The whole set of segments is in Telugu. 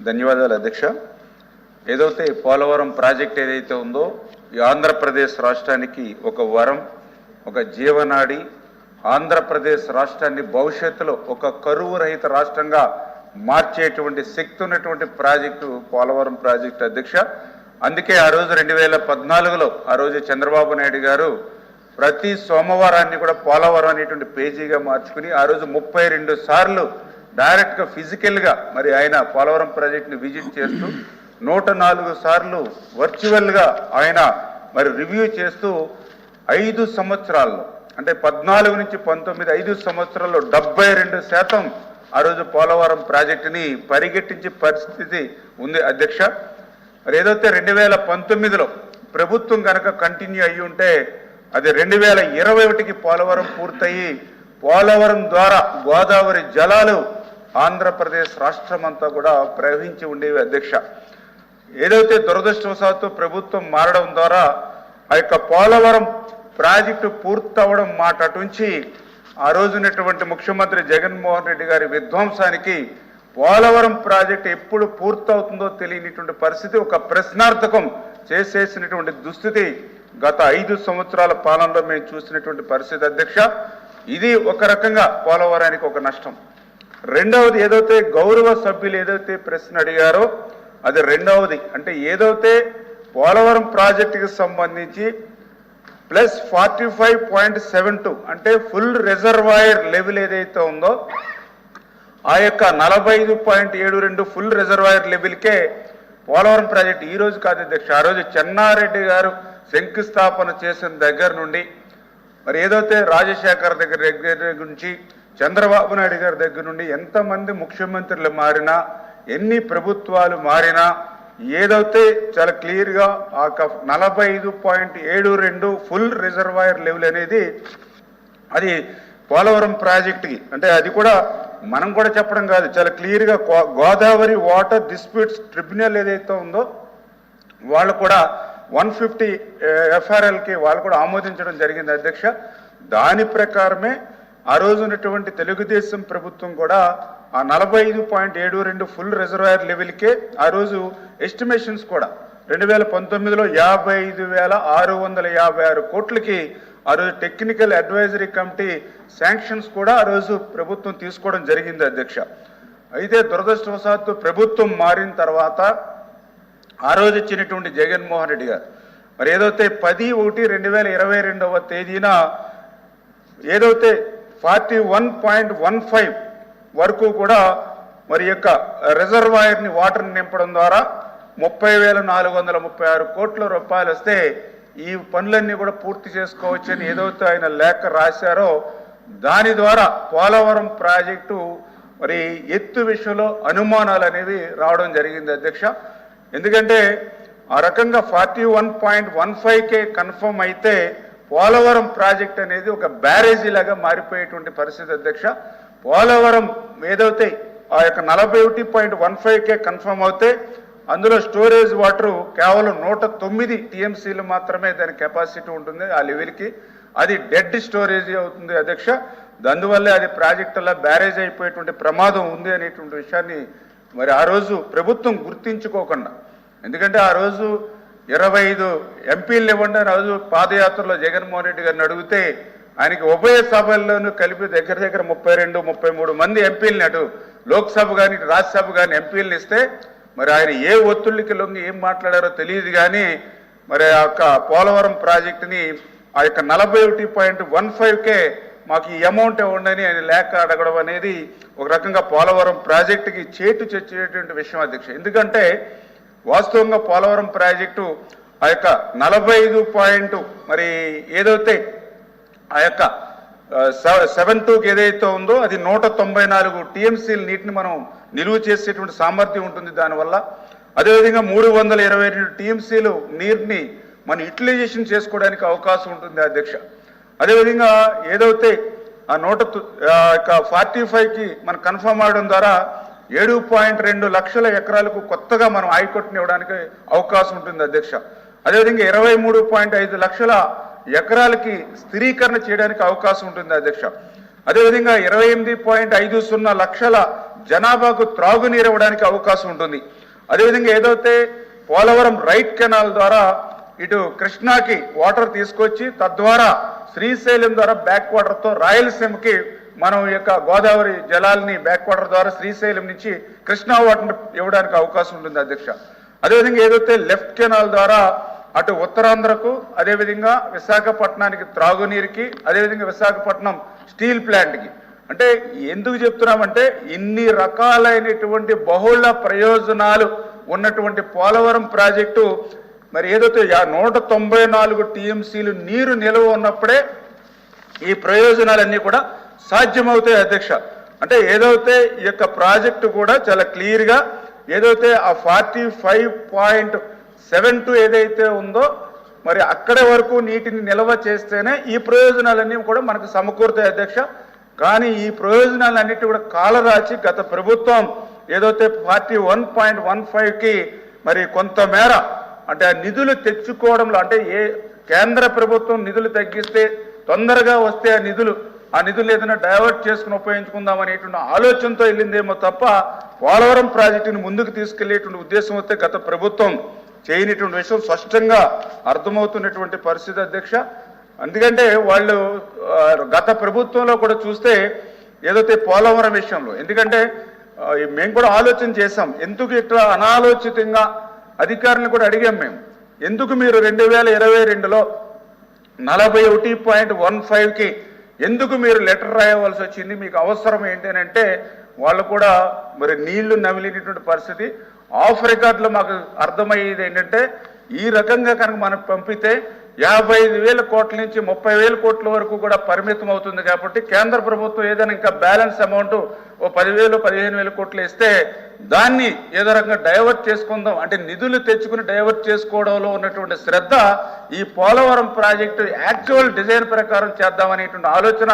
ధన్యవాదాలు అధ్యక్ష. ఏదైతే పోలవరం ప్రాజెక్ట్ ఏదైతే ఉందో ఈ ఆంధ్రప్రదేశ్ రాష్ట్రానికి ఒక వరం, ఒక జీవనాడి, ఆంధ్రప్రదేశ్ రాష్ట్రాన్ని భవిష్యత్తులో ఒక కరువు రహిత రాష్ట్రంగా మార్చేటువంటి శక్తి ఉన్నటువంటి ప్రాజెక్టు పోలవరం ప్రాజెక్టు అధ్యక్ష. అందుకే ఆ రోజు 2014లో ఆ రోజు చంద్రబాబు నాయుడు గారు ప్రతి సోమవారాన్ని కూడా పోలవరం అనేటువంటి పేజీగా మార్చుకుని ఆ రోజు 32 సార్లు డైరెక్ట్గా ఫిజికల్గా మరి ఆయన పోలవరం ప్రాజెక్టుని విజిట్ చేస్తూ 104 సార్లు వర్చువల్గా ఆయన మరి రివ్యూ చేస్తూ 5 సంవత్సరాల్లో అంటే 14 నుంచి 19 5 సంవత్సరాల్లో 72% ఆ రోజు పోలవరం ప్రాజెక్టుని పరిగెట్టించే పరిస్థితి ఉంది అధ్యక్ష. మరి ఏదైతే 2019లో ప్రభుత్వం కనుక కంటిన్యూ అయ్యి ఉంటే అది 2021కి పోలవరం పూర్తయి పోలవరం ద్వారా గోదావరి జలాలు ఆంధ్రప్రదేశ్ రాష్ట్రం అంతా కూడా ప్రవహించి ఉండేవి అధ్యక్ష. ఏదైతే దురదృష్టవశాత్తు ప్రభుత్వం మారడం ద్వారా ఆ యొక్క పోలవరం ప్రాజెక్టు పూర్తవడం మాట అటుంచి ఆ రోజునటువంటి ముఖ్యమంత్రి జగన్మోహన్ రెడ్డి గారి విధ్వంసానికి పోలవరం ప్రాజెక్టు ఎప్పుడు పూర్తవుతుందో తెలియనిటువంటి పరిస్థితి, ఒక ప్రశ్నార్థకం చేసేసినటువంటి దుస్థితి గత 5 సంవత్సరాల పాలనలో మేము చూసినటువంటి పరిస్థితి అధ్యక్ష. ఇది ఒక రకంగా పోలవరానికి ఒక నష్టం. రెండవది ఏదైతే గౌరవ సభ్యులు ఏదైతే ప్రశ్న అడిగారో అది రెండవది, అంటే ఏదైతే పోలవరం ప్రాజెక్టుకి సంబంధించి ప్లస్ 45.72 అంటే ఫుల్ రిజర్వాయర్ లెవెల్ ఏదైతే ఉందో ఆ యొక్క 45.72 ఫుల్ రిజర్వాయర్ లెవెల్కే పోలవరం ప్రాజెక్టు ఈ రోజు కాదు అధ్యక్ష, ఆ రోజు చెన్నారెడ్డి గారు శంకుస్థాపన చేసిన దగ్గర నుండి మరి ఏదైతే రాజశేఖర్ దగ్గర నుంచి చంద్రబాబు నాయుడు గారి దగ్గర నుండి ఎంతమంది ముఖ్యమంత్రులు మారినా ఎన్ని ప్రభుత్వాలు మారినా ఏదైతే చాలా క్లియర్గా ఆ 45.72 ఫుల్ రిజర్వాయర్ లెవెల్ అనేది అది పోలవరం ప్రాజెక్టుకి, అంటే అది కూడా మనం కూడా చెప్పడం కాదు, చాలా క్లియర్గా గోదావరి వాటర్ డిస్ప్యూట్స్ ట్రిబ్యునల్ ఏదైతే ఉందో వాళ్ళు కూడా 150 FRLకి వాళ్ళు కూడా ఆమోదించడం జరిగింది అధ్యక్ష. దాని ప్రకారమే ఆ రోజు ఉన్నటువంటి తెలుగుదేశం ప్రభుత్వం కూడా ఆ 45.72 ఫుల్ రిజర్వాయర్ లెవెల్కే ఆ రోజు ఎస్టిమేషన్స్ కూడా 2019లో 55,656 కోట్లకి ఆ రోజు టెక్నికల్ అడ్వైజరీ కమిటీ శాంక్షన్స్ కూడా ఆ రోజు ప్రభుత్వం తీసుకోవడం జరిగింది అధ్యక్ష. అయితే దురదృష్టవశాత్తు ప్రభుత్వం మారిన తర్వాత ఆ రోజు ఇచ్చినటువంటి జగన్మోహన్ రెడ్డి గారు మరి ఏదైతే 10/1/2022 తేదీన ఏదైతే 41.15 వరకు కూడా మరి యొక్క రిజర్వాయర్ని వాటర్ని నింపడం ద్వారా 30,436 కోట్ల రూపాయలు వస్తే ఈ పనులన్నీ కూడా పూర్తి చేసుకోవచ్చని ఏదైతే ఆయన లేఖ రాశారో దాని ద్వారా పోలవరం ప్రాజెక్టు మరి ఎత్తు విషయంలో అనుమానాలు అనేవి రావడం జరిగింది అధ్యక్ష. ఎందుకంటే ఆ రకంగా 41.15కే కన్ఫర్మ్ అయితే పోలవరం ప్రాజెక్ట్ అనేది ఒక బ్యారేజీ లాగా మారిపోయేటువంటి పరిస్థితి అధ్యక్ష. పోలవరం ఏదైతే ఆ యొక్క 41.15కే కన్ఫర్మ్ అవుతే అందులో స్టోరేజ్ వాటర్ కేవలం 109 TMCలు మాత్రమే దాని కెపాసిటీ ఉంటుంది ఆ లెవెల్కి, అది డెడ్ స్టోరేజ్ అవుతుంది అధ్యక్ష. అందువల్లే అది ప్రాజెక్టులా బ్యారేజ్ అయిపోయేటువంటి ప్రమాదం ఉంది అనేటువంటి విషయాన్ని మరి ఆ రోజు ప్రభుత్వం గుర్తించుకోకుండా, ఎందుకంటే ఆ రోజు 25 ఎంపీలు ఇవ్వండి ఆ రోజు పాదయాత్రలో జగన్మోహన్ రెడ్డి గారిని అడిగితే ఆయనకి ఉభయ సభల్లోనూ కలిపి దగ్గర 32-33 మంది ఎంపీలని అటు లోక్సభ కానీ రాజ్యసభ కానీ ఎంపీలను ఇస్తే మరి ఆయన ఏ ఒత్తిళ్ళకి లొంగి ఏం మాట్లాడారో తెలియదు. కానీ మరి ఆ యొక్క పోలవరం ప్రాజెక్టుని ఆ యొక్క 41.15కే మాకు ఈ అమౌంట్ ఇవ్వండి ఆయన లేఖ అడగడం అనేది ఒక రకంగా పోలవరం ప్రాజెక్టుకి చేటు చచ్చేటువంటి విషయం అధ్యక్ష. ఎందుకంటే వాస్తవంగా పోలవరం ప్రాజెక్టు ఆ యొక్క 45 మరి ఏదైతే ఆ యొక్క 72కి ఏదైతే ఉందో అది 194 TMCల నీటిని మనం నిలువ చేసేటువంటి సామర్థ్యం ఉంటుంది దానివల్ల. అదేవిధంగా 322 TMCలు నీరుని మనం యూటిలైజేషన్ చేసుకోవడానికి అవకాశం ఉంటుంది అధ్యక్ష. అదేవిధంగా ఏదైతే ఆ 45కి మనం కన్ఫర్మ్ అవడం ద్వారా 7.2 లక్షల ఎకరాలకు కొత్తగా మనం ఆయకట్టుని ఇవ్వడానికి అవకాశం ఉంటుంది అధ్యక్ష. అదేవిధంగా 23.5 లక్షల ఎకరాలకి స్థిరీకరణ చేయడానికి అవకాశం ఉంటుంది అధ్యక్ష. అదేవిధంగా 28.50 లక్షల జనాభాకు త్రాగునీరు ఇవ్వడానికి అవకాశం ఉంటుంది. అదేవిధంగా ఏదైతే పోలవరం రైట్ కెనాల్ ద్వారా ఇటు కృష్ణాకి వాటర్ తీసుకొచ్చి తద్వారా శ్రీశైలం ద్వారా బ్యాక్ వాటర్తో రాయలసీమకి మనం యొక్క గోదావరి జలాల్ని బ్యాక్ వాటర్ ద్వారా శ్రీశైలం నుంచి కృష్ణా వాటర్ ఇవ్వడానికి అవకాశం ఉంటుంది అధ్యక్ష. అదేవిధంగా ఏదైతే లెఫ్ట్ కెనాల్ ద్వారా అటు ఉత్తరాంధ్రకు, అదేవిధంగా విశాఖపట్నానికి త్రాగునీరుకి, అదేవిధంగా విశాఖపట్నం స్టీల్ ప్లాంట్కి. అంటే ఎందుకు చెప్తున్నామంటే ఇన్ని రకాలైనటువంటి బహుళ ప్రయోజనాలు ఉన్నటువంటి పోలవరం ప్రాజెక్టు మరి ఏదైతే 194 టీఎంసీలు నీరు నిల్వ ఉన్నప్పుడే ఈ ప్రయోజనాలన్నీ కూడా సాధ్యమవుతాయి అధ్యక్ష. అంటే ఏదైతే ఈ యొక్క ప్రాజెక్టు కూడా చాలా క్లియర్గా ఏదైతే ఆ 45.72 ఏదైతే ఉందో మరి అక్కడి వరకు నీటిని నిల్వ చేస్తేనే ఈ ప్రయోజనాలన్నీ కూడా మనకు సమకూరుతాయి అధ్యక్ష. కానీ ఈ ప్రయోజనాలన్నిటి కూడా కాలరాచి గత ప్రభుత్వం ఏదైతే 41.15కి మరి కొంతమేర అంటే ఆ నిధులు తెచ్చుకోవడంలో అంటే కేంద్ర ప్రభుత్వం నిధులు తగ్గిస్తే తొందరగా వస్తే ఆ నిధులు ఏదైనా డైవర్ట్ చేసుకుని ఉపయోగించుకుందాం అనేటువంటి ఆలోచనతో వెళ్ళిందేమో తప్ప పోలవరం ప్రాజెక్టుని ముందుకు తీసుకెళ్లేటువంటి ఉద్దేశం వస్తే గత ప్రభుత్వం చేయనటువంటి విషయం స్పష్టంగా అర్థమవుతున్నటువంటి పరిస్థితి అధ్యక్ష. ఎందుకంటే వాళ్ళు గత ప్రభుత్వంలో కూడా చూస్తే ఏదైతే పోలవరం విషయంలో ఎందుకంటే మేము కూడా ఆలోచన చేశాం, ఎందుకు ఇట్లా అనాలోచితంగా అధికారులను కూడా అడిగాం మేము, ఎందుకు మీరు 2022లో 41.15కి ఎందుకు మీరు లెటర్ రాయవలసి వచ్చింది, మీకు అవసరం ఏంటి అని అంటే వాళ్ళు కూడా మరి నీళ్లు నమిలినటువంటి పరిస్థితి. ఆఫ్ రికార్డులో మాకు అర్థమయ్యేది ఏంటంటే ఈ రకంగా కనుక మనకు పంపితే 55,000 కోట్ల నుంచి 30,000 కోట్ల వరకు కూడా పరిమితం అవుతుంది. కాబట్టి కేంద్ర ప్రభుత్వం ఏదైనా ఇంకా బ్యాలెన్స్ అమౌంట్ 10,000 15,000 కోట్లు ఇస్తే దాన్ని ఏదో రకంగా డైవర్ట్ చేసుకుందాం అంటే నిధులు తెచ్చుకుని డైవర్ట్ చేసుకోవడంలో ఉన్నటువంటి శ్రద్ధ ఈ పోలవరం ప్రాజెక్టు యాక్చువల్ డిజైన్ ప్రకారం చేద్దామనేటువంటి ఆలోచన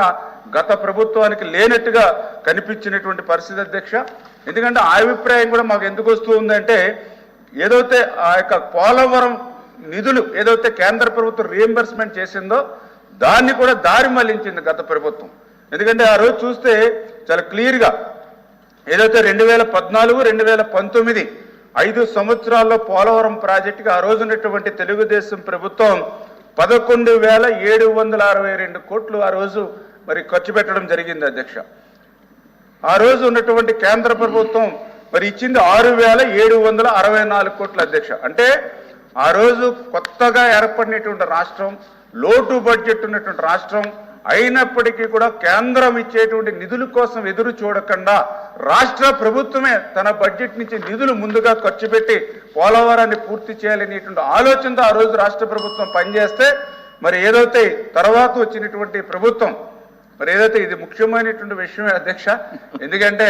గత ప్రభుత్వానికి లేనట్టుగా కనిపించినటువంటి పరిస్థితి అధ్యక్ష. ఎందుకంటే ఆ అభిప్రాయం కూడా మాకు ఎందుకు వస్తూ ఉందంటే ఏదైతే ఆ యొక్క పోలవరం నిధులు ఏదైతే కేంద్ర ప్రభుత్వం రీఎంబర్స్మెంట్ చేసిందో దాన్ని కూడా దారి మళ్లించింది గత ప్రభుత్వం. ఎందుకంటే ఆ రోజు చూస్తే చాలా క్లియర్గా ఏదైతే 2014, 2019 5 సంవత్సరాల్లో పోలవరం ప్రాజెక్టుకి ఆ రోజు ఉన్నటువంటి తెలుగుదేశం ప్రభుత్వం 11,762 కోట్లు ఆ రోజు మరి ఖర్చు పెట్టడం జరిగింది అధ్యక్ష. ఆ రోజు ఉన్నటువంటి కేంద్ర ప్రభుత్వం మరి ఇచ్చింది 6,764 కోట్లు అధ్యక్ష. అంటే ఆ రోజు కొత్తగా ఏర్పడినటువంటి రాష్ట్రం, లోటు బడ్జెట్ ఉన్నటువంటి రాష్ట్రం అయినప్పటికీ కూడా కేంద్రం ఇచ్చేటువంటి నిధుల కోసం ఎదురు చూడకుండా రాష్ట్ర ప్రభుత్వమే తన బడ్జెట్ నుంచి నిధులు ముందుగా ఖర్చు పెట్టి పోలవరాన్ని పూర్తి చేయాలనేటువంటి ఆలోచనతో ఆ రోజు రాష్ట్ర ప్రభుత్వం పనిచేస్తే మరి ఏదైతే తర్వాత వచ్చినటువంటి ప్రభుత్వం మరి ఏదైతే ఇది ముఖ్యమైనటువంటి విషయమే అధ్యక్ష. ఎందుకంటే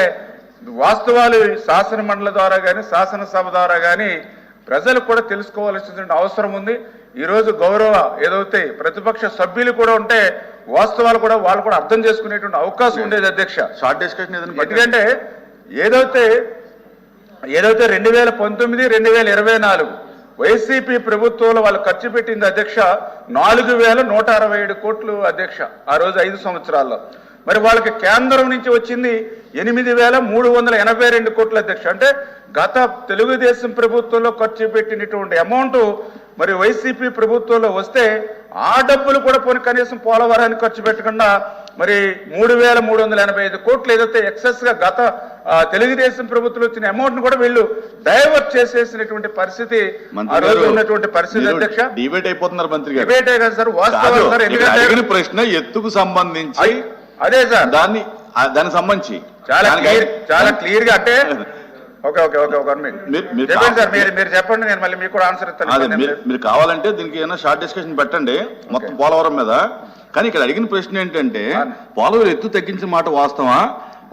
వాస్తవాలు శాసన మండలి ద్వారా కానీ శాసనసభ ద్వారా కానీ ప్రజలు కూడా తెలుసుకోవాల్సినటువంటి అవసరం ఉంది. ఈరోజు గౌరవ ఏదైతే ప్రతిపక్ష సభ్యులు కూడా ఉంటే వాస్తవాలు కూడా వాళ్ళు కూడా అర్థం చేసుకునేటువంటి అవకాశం ఉండేది అధ్యక్ష. షార్ట్ డిస్కషన్ ఎందుకంటే ఏదైతే 2019, 2024 వైసీపీ ప్రభుత్వంలో వాళ్ళు ఖర్చు పెట్టింది అధ్యక్ష 4,167 కోట్లు అధ్యక్ష ఆ రోజు 5 సంవత్సరాల్లో. మరి వాళ్ళకి కేంద్రం నుంచి వచ్చింది 8,382 కోట్ల అధ్యక్ష. అంటే గత తెలుగుదేశం ప్రభుత్వంలో ఖర్చు పెట్టినటువంటి అమౌంట్ మరి వైసీపీ ప్రభుత్వంలో వస్తే ఆ డబ్బులు కూడా పోనీ కనీసం పోలవరానికి ఖర్చు పెట్టకుండా మరి 3,385 కోట్లు ఏదైతే ఎక్సెస్ గా గత తెలుగుదేశం ప్రభుత్వం వచ్చిన అమౌంట్ కూడా వీళ్ళు డైవర్ట్ చేసేసినటువంటి పరిస్థితి ఆ రోజు ఉన్నటువంటి పరిస్థితి అధ్యక్ష. డిబేట్ అయిపోతున్నారు మంత్రి గారు. డిబేట్ కదా సార్, వాస్తవం సార్. ఎందుకంటే ప్రశ్న ఎత్తుకు సంబంధించి అదే సార్, దానికి సంబంధించి చాలా క్లియర్ గా అంటే చెప్పండి సార్, మీరు చెప్పండి, నేను మళ్ళీ మీకు కూడా ఆన్సర్ ఇస్తాను. మీరు కావాలంటే దీనికి ఏమైనా షార్ట్ డిస్కషన్ పెట్టండి మొత్తం పోలవరం మీద. కానీ ఇక్కడ అడిగిన ప్రశ్న ఏంటంటే పోలవరం ఎత్తు తగ్గించిన మాట వాస్తవా,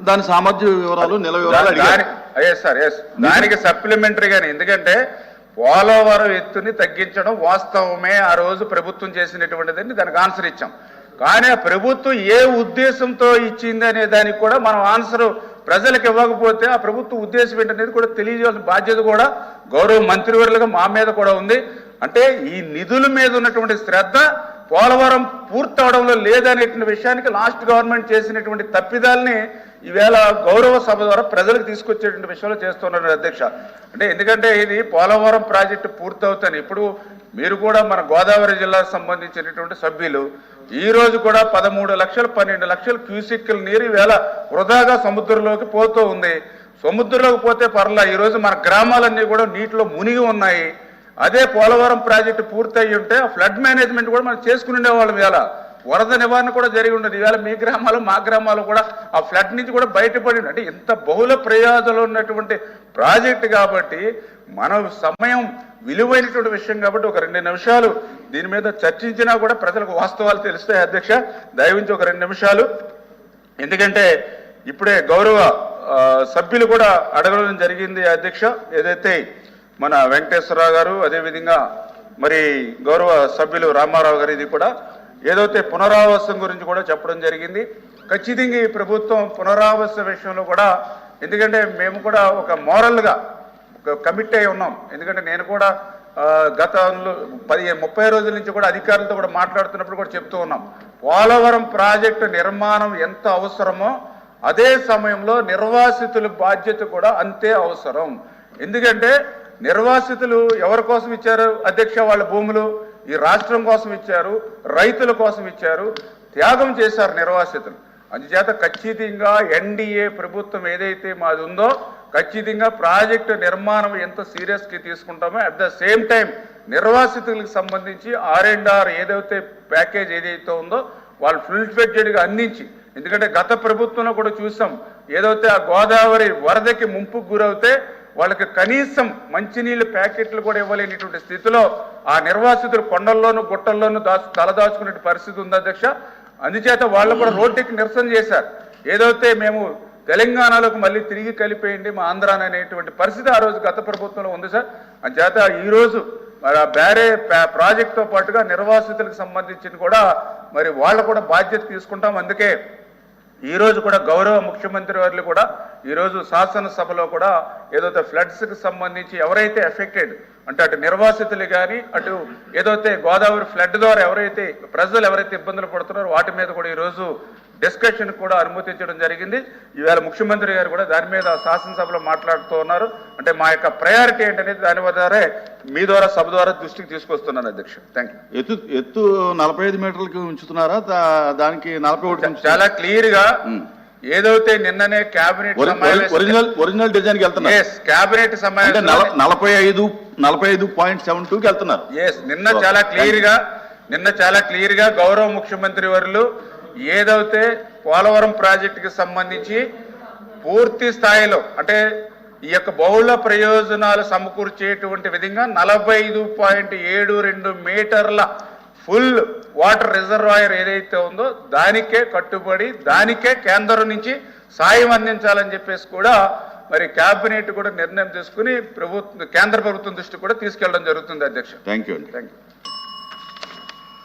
దాని సామర్థ్య వివరాలు నిల వివరాలు అడిగారు. దానికి సప్లిమెంటరీగానే, ఎందుకంటే పోలవరం ఎత్తుని తగ్గించడం వాస్తవమే ఆ రోజు ప్రభుత్వం చేసినటువంటిదని దానికి ఆన్సర్ ఇచ్చాం. కానీ ఆ ప్రభుత్వం ఏ ఉద్దేశంతో ఇచ్చింది అనే దానికి కూడా మనం ఆన్సర్ ప్రజలకు ఇవ్వకపోతే ఆ ప్రభుత్వ ఉద్దేశం ఏంటనేది కూడా తెలియజేయాల్సిన బాధ్యత కూడా గౌరవ మంత్రివర్యులుగా మా మీద కూడా ఉంది. అంటే ఈ నిధుల మీద ఉన్నటువంటి శ్రద్ధ పోలవరం పూర్తవడంలో లేదనే విషయానికి లాస్ట్ గవర్నమెంట్ చేసినటువంటి తప్పిదాలని ఈవేళ గౌరవ సభ ద్వారా ప్రజలకు తీసుకొచ్చేటువంటి విషయంలో చేస్తున్నారు అధ్యక్ష. అంటే ఎందుకంటే ఇది పోలవరం ప్రాజెక్టు పూర్తవుతాను ఇప్పుడు మీరు కూడా మన గోదావరి జిల్లాకు సంబంధించినటువంటి సభ్యులు ఈ రోజు కూడా 13 లక్షలు 12 లక్షల క్యూసెక్కుల నీరు ఈవేళ వృధాగా సముద్రంలోకి పోతూ ఉంది. సముద్రంలోకి పోతే పర్లా ఈరోజు మన గ్రామాలన్నీ కూడా నీటిలో మునిగి ఉన్నాయి. అదే పోలవరం ప్రాజెక్టు పూర్తయి ఉంటే ఆ ఫ్లడ్ మేనేజ్మెంట్ కూడా మనం చేసుకుని ఉండేవాళ్ళం. ఇవాళ వరద నివారణ కూడా జరిగి ఉండదు. ఈవేళ మీ గ్రామాలు మా గ్రామాలు కూడా ఆ ఫ్లడ్ నుంచి కూడా బయటపడి అంటే ఇంత బహుళ ప్రయోజనాలు ఉన్నటువంటి ప్రాజెక్టు కాబట్టి మన సమయం విలువైనటువంటి విషయం కాబట్టి ఒక 2 నిమిషాలు దీని మీద చర్చించినా కూడా ప్రజలకు వాస్తవాలు తెలుస్తాయి అధ్యక్ష. దయవించి ఒక 2 నిమిషాలు, ఎందుకంటే ఇప్పుడే గౌరవ సభ్యులు కూడా అడగడం జరిగింది అధ్యక్ష. ఏదైతే మన వెంకటేశ్వరరావు గారు అదేవిధంగా మరి గౌరవ సభ్యులు రామారావు గారు ఇది కూడా ఏదైతే పునరావాసం గురించి కూడా చెప్పడం జరిగింది. ఖచ్చితంగా ఈ ప్రభుత్వం పునరావాస విషయంలో కూడా, ఎందుకంటే మేము కూడా ఒక మోరల్గా కమిట్ అయి ఉన్నాం. ఎందుకంటే నేను కూడా గతంలో 30 రోజుల నుంచి కూడా అధికారులతో కూడా మాట్లాడుతున్నప్పుడు కూడా చెప్తూ ఉన్నాం, పోలవరం ప్రాజెక్టు నిర్మాణం ఎంత అవసరమో అదే సమయంలో నిర్వాసితుల బాధ్యత కూడా అంతే అవసరం. ఎందుకంటే నిర్వాసితులు ఎవరి కోసం ఇచ్చారు అధ్యక్ష? వాళ్ళ భూములు ఈ రాష్ట్రం కోసం ఇచ్చారు, రైతుల కోసం ఇచ్చారు, త్యాగం చేశారు నిర్వాసితులు. అందుచేత ఖచ్చితంగా ఎన్డీఏ ప్రభుత్వం ఏదైతే మాది ఉందో ఖచ్చితంగా ప్రాజెక్టు నిర్మాణం ఎంత సీరియస్గా తీసుకుంటామో అట్ ద సేమ్ టైం నిర్వాసితులకు సంబంధించి R&R ఏదైతే ప్యాకేజ్ ఏదైతే ఉందో వాళ్ళు ఫుల్ ఫ్లెడ్జెడ్గా అందించి, ఎందుకంటే గత ప్రభుత్వంలో కూడా చూసాం ఏదైతే ఆ గోదావరి వరదకి ముంపుకు గురవుతే వాళ్ళకి కనీసం మంచినీళ్ళు ప్యాకెట్లు కూడా ఇవ్వలేనిటువంటి స్థితిలో ఆ నిర్వాసితులు కొండల్లోనూ గుట్టల్లోనూ తలదాచుకునే పరిస్థితి ఉంది అధ్యక్ష. అందుచేత వాళ్ళు కూడా రోడ్డుకి నిరసన చేశారు. ఏదైతే మేము తెలంగాణలోకి మళ్ళీ తిరిగి కలిపేయండి మా ఆంధ్రాని అనేటువంటి పరిస్థితి ఆ రోజు గత ప్రభుత్వంలో ఉంది సార్. అందుచేత ఈరోజు మరి ఆ బ్యారే ప్రాజెక్టుతో పాటుగా నిర్వాసితులకు సంబంధించిన కూడా మరి వాళ్ళు కూడా బాధ్యత తీసుకుంటాం. అందుకే ఈరోజు కూడా గౌరవ ముఖ్యమంత్రి వారు కూడా ఈరోజు శాసనసభలో కూడా ఏదైతే ఫ్లడ్స్కి సంబంధించి ఎవరైతే ఎఫెక్టెడ్ అంటే అటు నిర్వాసితులు కానీ అటు ఏదైతే గోదావరి ఫ్లడ్ ద్వారా ఎవరైతే ప్రజలు ఎవరైతే ఇబ్బందులు పడుతున్నారో వాటి మీద కూడా ఈరోజు డిస్కషన్ కూడా అనుమతించడం జరిగింది. ఈవేళ ముఖ్యమంత్రి గారు కూడా దాని మీద శాసనసభలో మాట్లాడుతూ ఉన్నారు. అంటే మా యొక్క ప్రయారిటీ ఏంటనేది దాని ద్వారా మీ ద్వారా సభ ద్వారా దృష్టికి తీసుకొస్తున్నాను అధ్యక్ష. Thank you. ఎత్తు 45 మీటర్లకి ఉంచుతున్నారా? దానికి 41 చాలా క్లియర్ గా ఏదైతే నిన్ననే కేబినెట్ ఒరిజినల్ డిజైన్ కి వెళ్తున్నారు. కేబినెట్ సమావేశం 45.72 కి వెళ్తున్నారు. నిన్న చాలా క్లియర్ గా గౌరవ ముఖ్యమంత్రి వర్యులు ఏదైతే పోలవరం ప్రాజెక్టుకి సంబంధించి పూర్తి స్థాయిలో అంటే ఈ యొక్క బహుళ ప్రయోజనాలు సమకూర్చేటువంటి విధంగా 45.72 మీటర్ల ఫుల్ వాటర్ రిజర్వాయర్ ఏదైతే ఉందో దానికే కట్టుబడి దానికే కేంద్రం నుంచి సాయం అందించాలని చెప్పేసి కూడా మరి కేబినెట్ కూడా నిర్ణయం తీసుకుని కేంద్ర ప్రభుత్వం దృష్టి కూడా తీసుకెళ్లడం జరుగుతుంది అధ్యక్ష. Thank you. Thank you.